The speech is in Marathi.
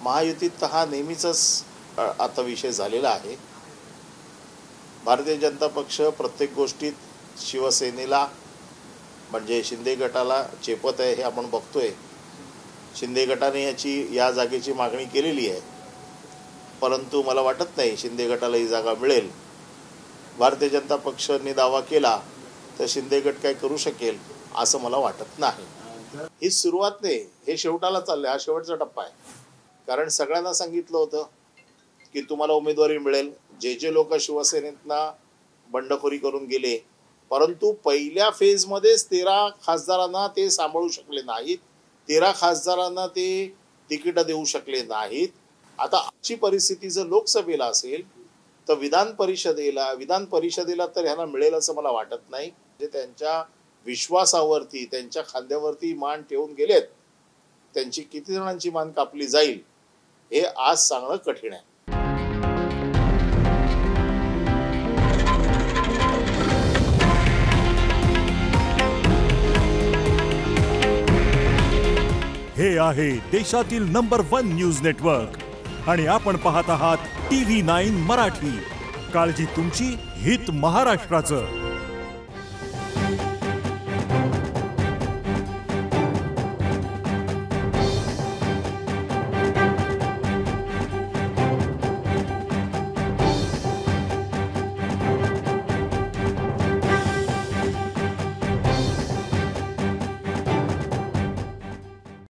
महायुतीत हा नेहमीचाच आता विषय झालेला आहे। भारतीय जनता पक्ष प्रत्येक गोष्टीत शिवसेनेला म्हणजे शिंदे गटाला चेपत आहे हे आपण बघतोय। शिंदे गटाने या जागेची मागणी केलेली आहे, परंतु मला वाटत नाही शिंदे गटाला ही जागा मिळेल। भारतीय जनता पक्षाने दावा केला तर शिंदे गट काय करू शकेल असं मला वाटत नाही। ही सुरुवात नाही, हे शेवटाला चाललंय, हा शेवटचा टप्पा आहे। कारण सगळ्यांना सांगितलं होतं की तुम्हाला उमेदवारी मिळेल। जे लोक शिवसेनेतना बंडखोरी करून गेले, परंतु पहिल्या फेजमध्येच 13 खासदारांना ते सांभाळू शकले नाहीत, 13 खासदारांना ते तिकीट देऊ शकले नाहीत। आता अशी परिस्थिती जर लोकसभेला असेल तर विधान परिषदेला तर ह्यांना मिळेल असं मला वाटत नाही। जे त्यांच्या विश्वासावरती त्यांच्या खांद्यावरती मान ठेवून गेलेत, त्यांची किती जणांची मान कापली जाईल हे आज सांगणं कठीण आहे। हे आहे देशातील नंबर 1 न्यूज नेटवर्क आणि आपण पाहत आहात TV9 मराठी। काळजी तुमची, हित महाराष्ट्राचं।